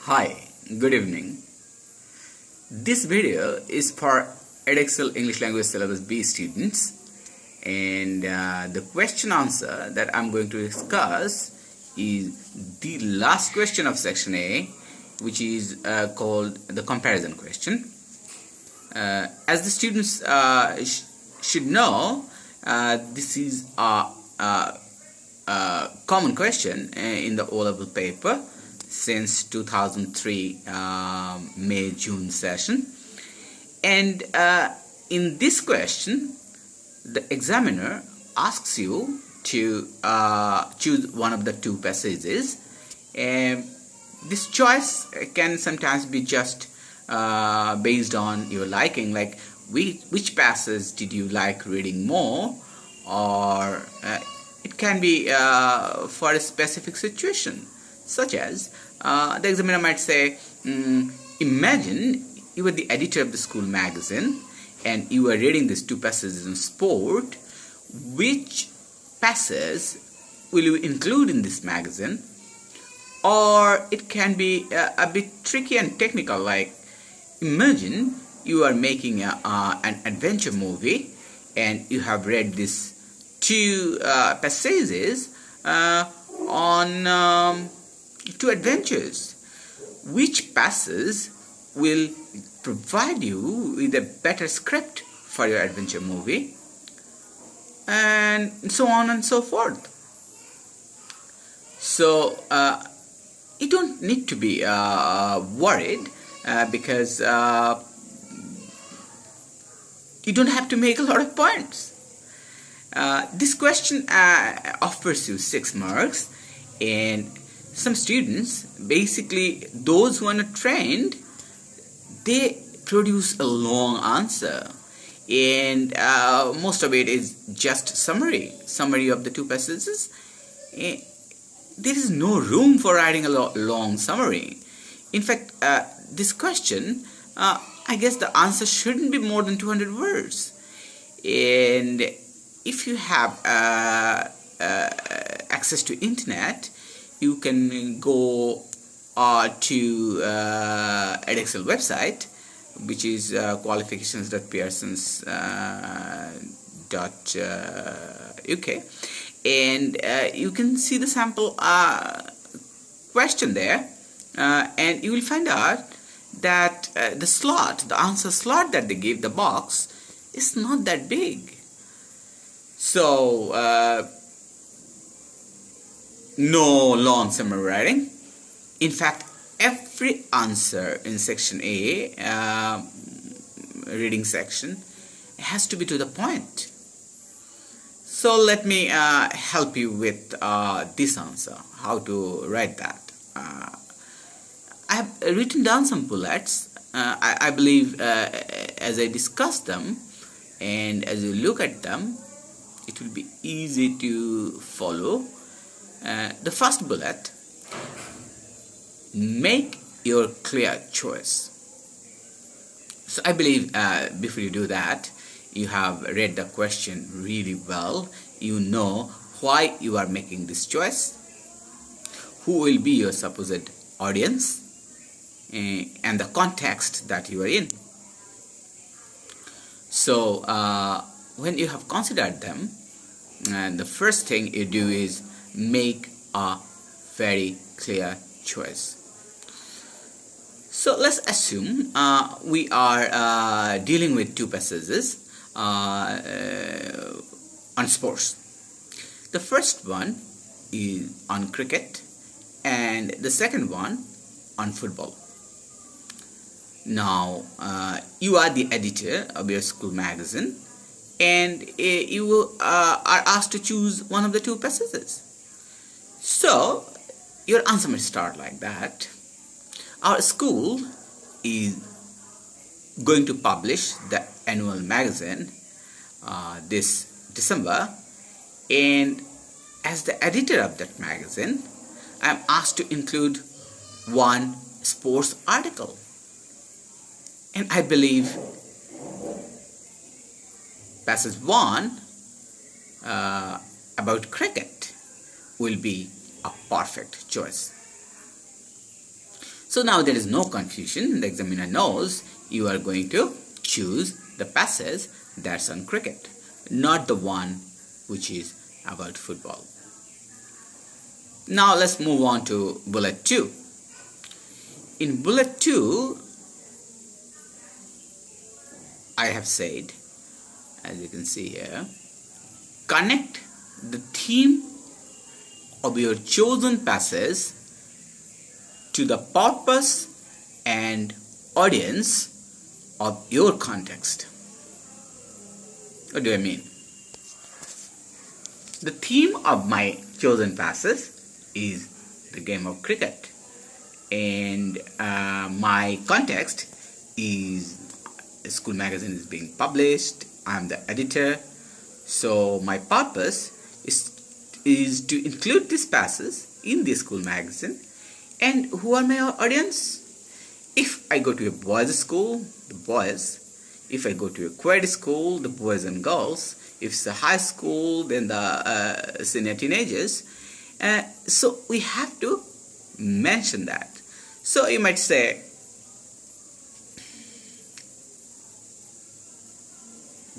Hi, good evening. This video is for Edexcel English Language Syllabus B students, and the question answer that I'm going to discuss is the last question of section A, which is called the comparison question. As the students should know, this is a common question in the O-level paper since 2003 May-June session, and in this question the examiner asks you to choose one of the two passages, and this choice can sometimes be just based on your liking, like which passage did you like reading more, or it can be for a specific situation, such as the examiner might say, imagine you were the editor of the school magazine and you were reading these two passages on sport. Which passage will you include in this magazine? Or it can be a bit tricky and technical, like imagine you are making an adventure movie and you have read these two passages on two adventures. Which passage will provide you with a better script for your adventure movie, and so on and so forth. So you don't need to be worried because you don't have to make a lot of points. This question offers you 6 marks, and some students, basically those who are not trained, they produce a long answer, and most of it is just summary of the two passages. There is no room for writing a long summary. In fact, this question, I guess the answer shouldn't be more than 200 words. And if you have access to internet, you can go to Edexcel website, which is qualifications.pearsons.uk, and you can see the sample question there, and you will find out that the answer slot that they give, the box, is not that big. So no long summary writing. In fact, every answer in section A, reading section, has to be to the point. So let me help you with this answer, how to write that. I have written down some bullets. I believe as I discuss them and as you look at them, it will be easy to follow. The first bullet: make your clear choice. So I believe before you do that, you have read the question really well. You know why you are making this choice, who will be your supposed audience, and the context that you are in. So when you have considered them, the first thing you do is make a very clear choice. So let's assume we are dealing with two passages on sports. The first one is on cricket and the second one on football. Now you are the editor of your school magazine, and you are asked to choose one of the two passages. So your answer may start like that: our school is going to publish the annual magazine this December, and as the editor of that magazine, I am asked to include one sports article. And I believe passage 1 about cricket will be a perfect choice. So now there is no confusion. The examiner knows you are going to choose the passage that's on cricket, not the one which is about football. Now let's move on to bullet 2. In bullet 2, I have said, as you can see here, connect the theme of your chosen passage to the purpose and audience of your context. What do I mean? The theme of my chosen passage is the game of cricket, and my context is a school magazine is being published. I'm the editor, so my purpose is to include this passage in the school magazine. And who are my audience? If I go to a boys' school, the boys. If I go to a queer school, the boys and girls. If it's a high school, then the senior teenagers. So we have to mention that. So you might say,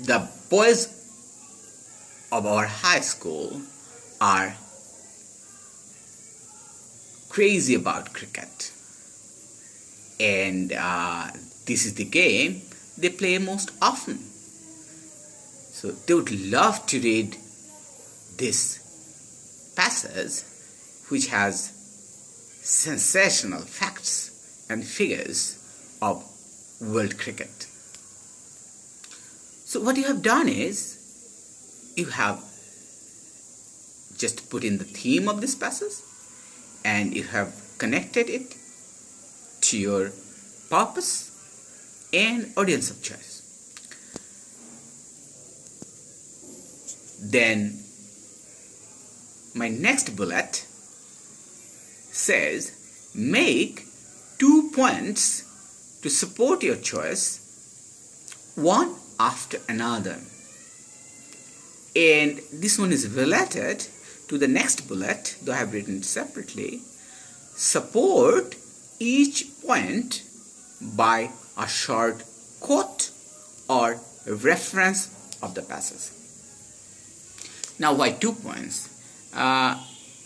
the boys of our high school are crazy about cricket, and this is the game they play most often. So they would love to read this passage, which has sensational facts and figures of world cricket. So what you have done is, you have just put in the theme of this passage, and you have connected it to your purpose and audience of choice. Then my next bullet says, make 2 points to support your choice, one after another. And this one is related to the next bullet, though I have written it separately. Support each point by a short quote or reference of the passage. Now, why 2 points?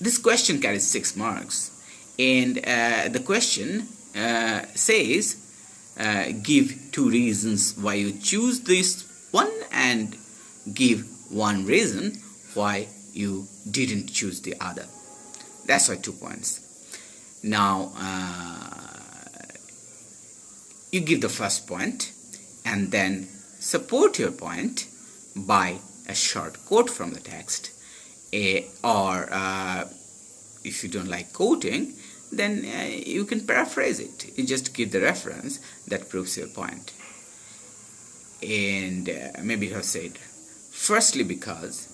This question carries 6 marks, and the question says, give 2 reasons why you choose this one, and give 1 reason why you didn't choose the other. That's why 2 points. Now, you give the first point and then support your point by a short quote from the text, or if you don't like quoting, then you can paraphrase it. You just give the reference that proves your point. And maybe you have said, firstly because,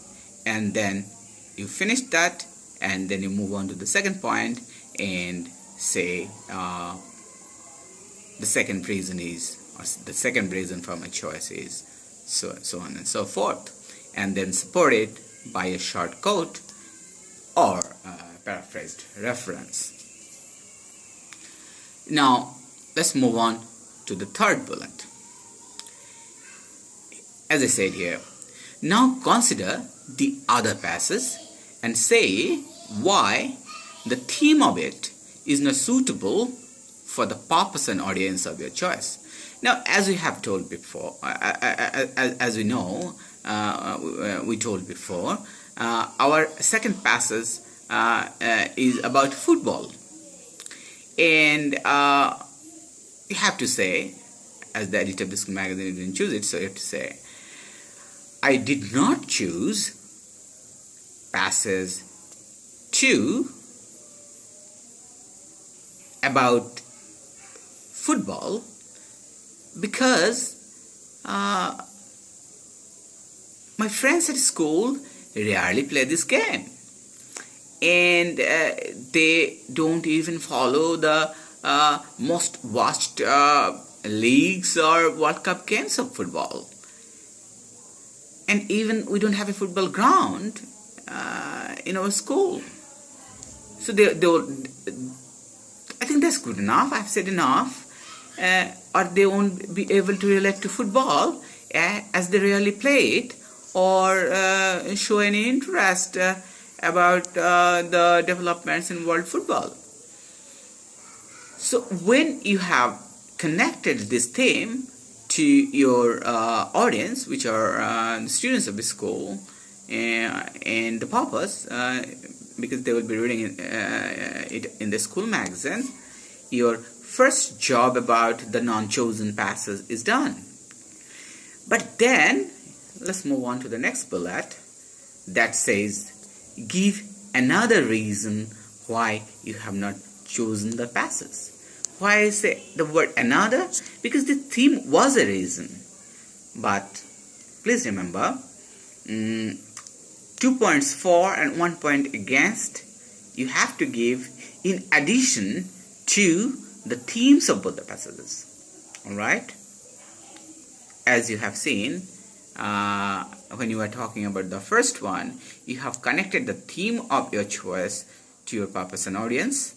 and then you finish that, and then you move on to the second point and say the second reason is, or the second reason for my choice is, so on and so forth, and then support it by a short quote or paraphrased reference. Now let's move on to the third bullet. As I said here, now consider the other passage and say why the theme of it is not suitable for the purpose and audience of your choice. Now, as we have told before, as we know, we told before, our second passage is about football. And you have to say, as the editor of this magazine, you didn't choose it, so you have to say, I did not choose passage 2 about football because my friends at school rarely play this game, and they don't even follow the most watched leagues or World Cup games of football. And even we don't have a football ground in our school. So I think that's good enough. I've said enough. Or they won't be able to relate to football as they rarely play it, or show any interest about the developments in world football. So when you have connected this theme to your audience, which are the students of the school, and the purpose, because they will be reading it in the school magazine, your first job about the non-chosen passes is done. But then let's move on to the next bullet that says, give another reason why you have not chosen the passes. Why I say the word another? Because the theme was a reason. But please remember, 2 points for and 1 point against you have to give in addition to the themes of both the passages. Alright? As you have seen, when you are talking about the first one, you have connected the theme of your choice to your purpose and audience,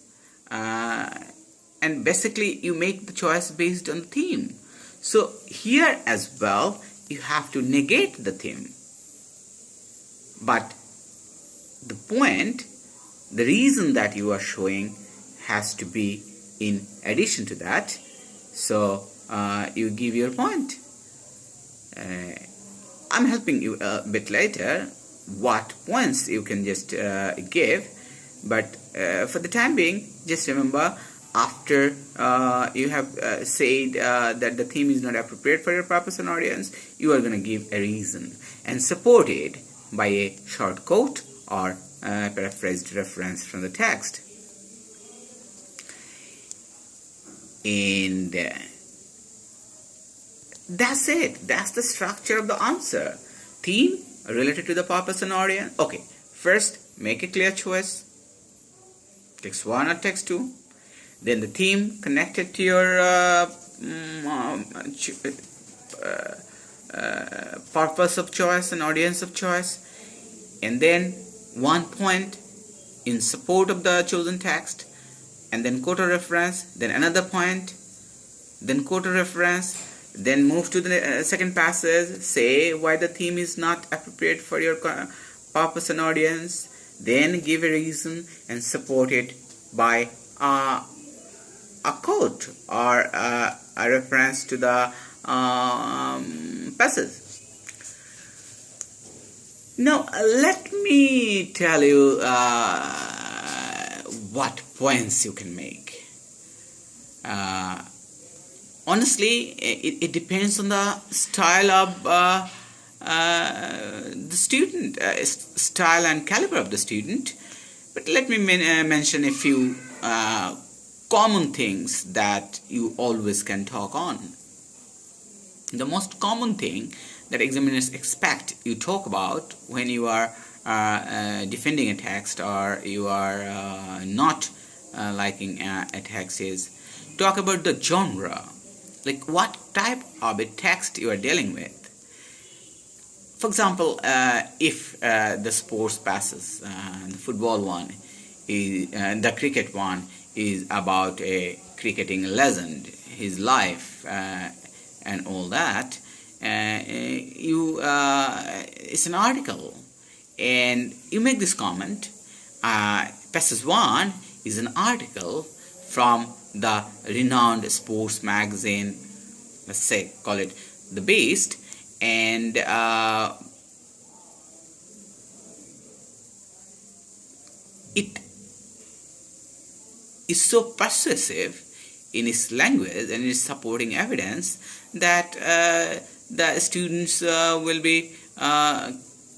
and basically you make the choice based on the theme. So here as well, you have to negate the theme, but the point, the reason that you are showing has to be in addition to that. So you give your point. I'm helping you a bit later what points you can just give, but for the time being, just remember, after you have said that the theme is not appropriate for your purpose and audience, you are going to give a reason and support it by a short quote or paraphrased reference from the text. And that's it. That's the structure of the answer. Theme related to the purpose and audience. Okay, first make a clear choice. Text 1 or text 2. Then the theme connected to your purpose of choice and audience of choice. And then 1 point in support of the chosen text. And then quote or reference. Then another point. Then quote or reference. Then move to the second passage, say why the theme is not appropriate for your purpose and audience, then give a reason and support it by a quote or a reference to the passage. Now let me tell you what points you can make. Honestly, it depends on the style of the student, style and caliber of the student. But let me mention a few common things that you always can talk on. The most common thing that examiners expect you talk about when you are defending a text or you are not liking a text is talk about the genre. Like what type of a text you are dealing with. For example, if the sports passes, the football one, the cricket one is about a cricketing legend, his life and all that, it's an article and you make this comment. Passage 1 is an article from the renowned sports magazine, let's say, call it The Beast, and it is so persuasive in its language and its supporting evidence that the students will be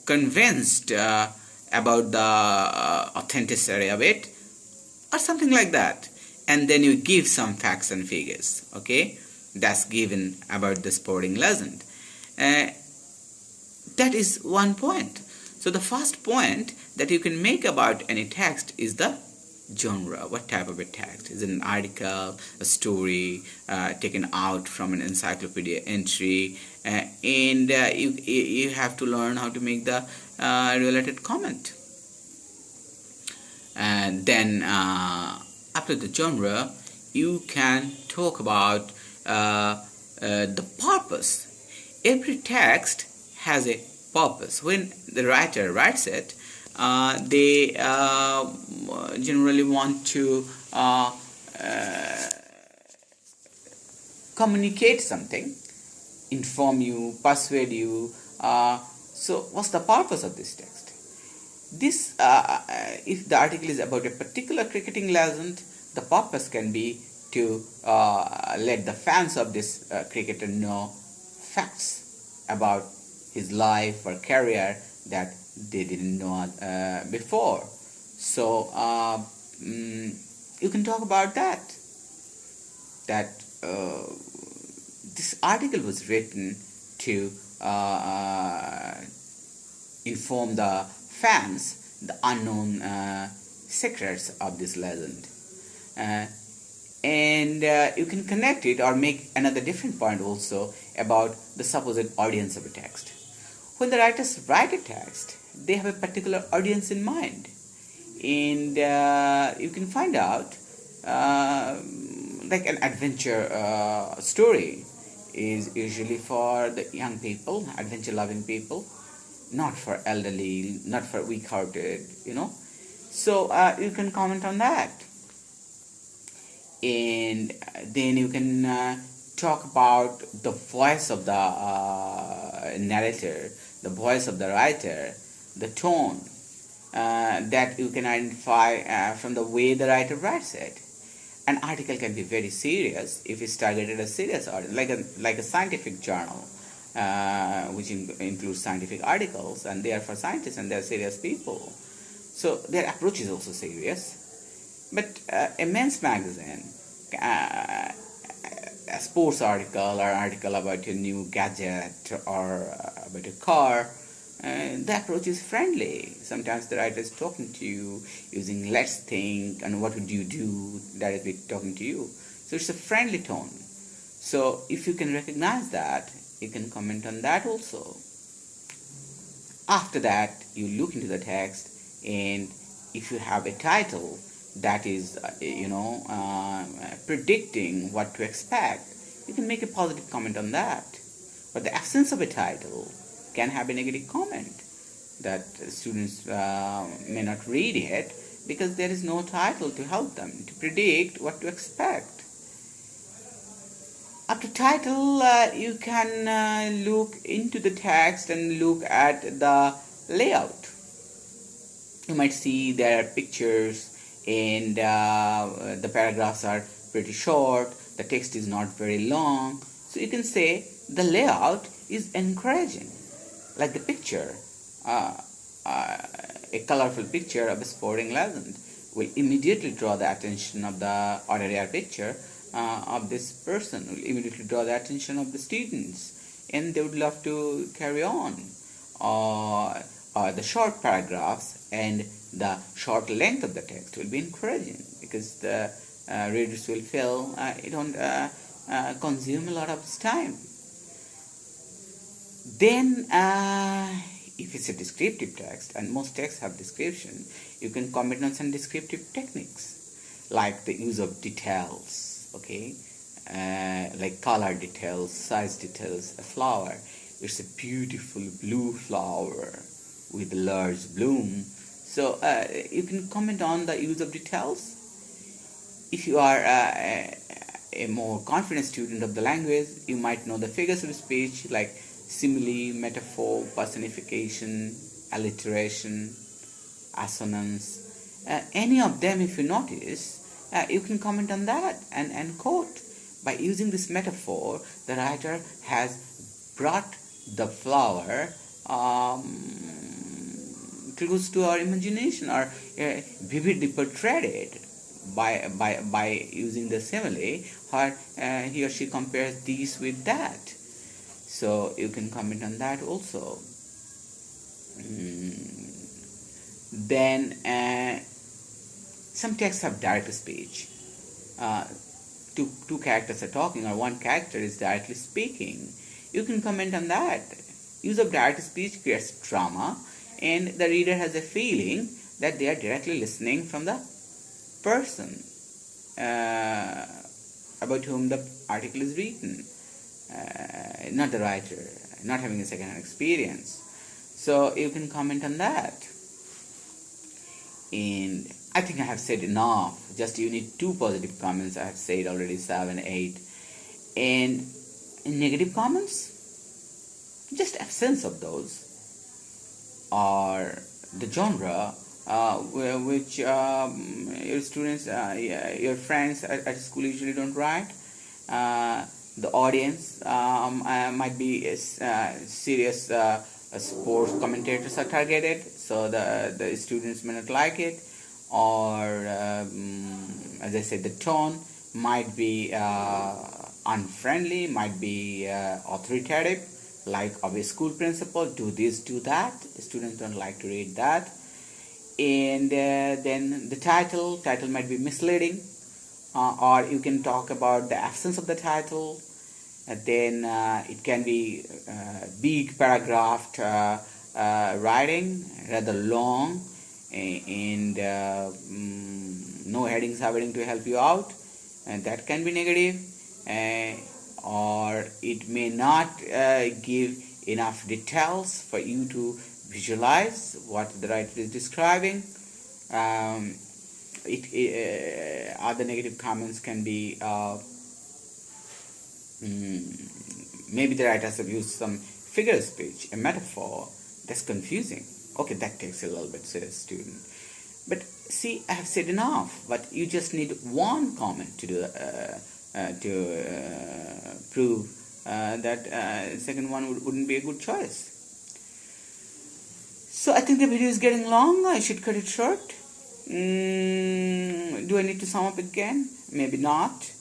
convinced about the authenticity of it or something like that. And then you give some facts and figures, okay? That's given about the sporting legend. That is 1 point. So the first point that you can make about any text is the genre. What type of a text? Is it an article, a story taken out from an encyclopedia entry? And you have to learn how to make the related comment. And then after the genre, you can talk about the purpose. Every text has a purpose. When the writer writes it, they generally want to communicate something, inform you, persuade you. So what's the purpose of this text? This, if the article is about a particular cricketing legend, the purpose can be to let the fans of this cricketer know facts about his life or career that they didn't know before. So you can talk about that. This article was written to inform the fans the unknown secrets of this legend. And you can connect it or make another different point also about the supposed audience of a text. When the writers write a text, they have a particular audience in mind. And you can find out like an adventure story is usually for the young people, adventure loving people, not for elderly, not for weak-hearted, So you can comment on that. And then you can talk about the voice of the narrator, the voice of the writer, the tone that you can identify from the way the writer writes it. An article can be very serious if it's targeted at a serious audience, like a scientific journal, which includes scientific articles, and they are for scientists and they are serious people. So their approach is also serious. But a men's magazine, a sports article or an article about a new gadget or about a car, the approach is friendly. Sometimes the writer is talking to you using let's think and what would you do, that is talking to you. So it's a friendly tone. So if you can recognize that, you can comment on that also. After that, you look into the text, and if you have a title that is predicting what to expect, you can make a positive comment on that. But the absence of a title can have a negative comment that students may not read it because there is no title to help them to predict what to expect. After title, you can look into the text and look at the layout. You might see there are pictures and the paragraphs are pretty short, the text is not very long. So you can say the layout is encouraging. Like the picture, a colorful picture of a sporting legend will immediately draw the attention of the, or a rare picture of this person will immediately draw the attention of the students, and they would love to carry on. The short paragraphs and the short length of the text will be encouraging because the readers will feel it don't consume a lot of time. Then, if it's a descriptive text, and most texts have description, you can comment on some descriptive techniques, like the use of details, okay? Like color details, size details. A flower, it's a beautiful blue flower with a large bloom. So you can comment on the use of details. If you are a more confident student of the language, you might know the figures of speech like simile, metaphor, personification, alliteration, assonance. Any of them, if you notice, you can comment on that and quote. By using this metaphor, the writer has brought the flower close to our imagination, or vividly portrayed it by using the simile, or he or she compares these with that. So you can comment on that also. Then some texts have direct speech. Two characters are talking, or one character is directly speaking. You can comment on that. Use of direct speech creates drama, and the reader has a feeling that they are directly listening from the person about whom the article is written, not the writer, not having a second-hand experience. So you can comment on that. And I think I have said enough. Just you need 2 positive comments. I have said already 7, 8. And negative comments, just absence of those, or the genre which your students, your friends at school usually don't write. The audience might be serious sports commentators are targeted, so the students may not like it, or as I said, the tone might be unfriendly, might be authoritative, like of a school principal, do this, do that. Students don't like to read that. And then the title might be misleading, or you can talk about the absence of the title. Then it can be big paragraphed writing, rather long, and no headings happening to help you out, and that can be negative. Or it may not give enough details for you to visualize what the writer is describing. Other negative comments can be maybe the writers have used some figure of speech, a metaphor that's confusing. Okay, that takes a little bit, says student. But see, I have said enough, but you just need 1 comment to do prove that second one wouldn't be a good choice. So I think the video is getting long. I should cut it short. Do I need to sum up again? Maybe not.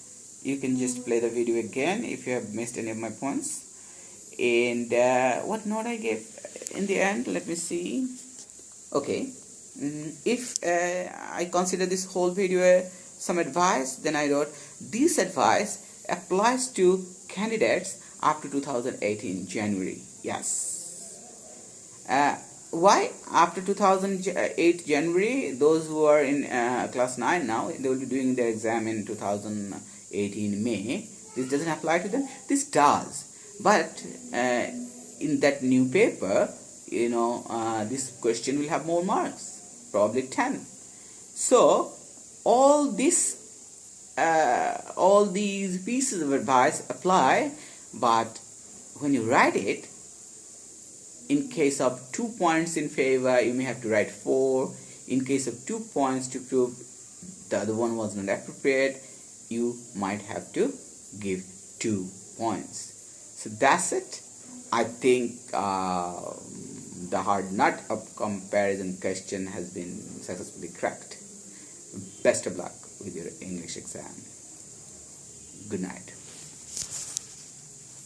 You can just play the video again if you have missed any of my points. And what note I gave in the end? Let me see. Okay. If I consider this whole video some advice, then I wrote, this advice applies to candidates up to 2018 January. Yes. Why after 2008 January? Those who are in class 9 now, they will be doing their exam in 2018 May. This doesn't apply to them. This does, but in that new paper, this question will have more marks, probably 10. So all these pieces of advice apply, but when you write it, in case of 2 points in favor, you may have to write 4. In case of 2 points to prove the other one was not appropriate, you might have to give 2 points. So that's it. I think the hard nut of comparison question has been successfully cracked. Best of luck with your English exam. Good night.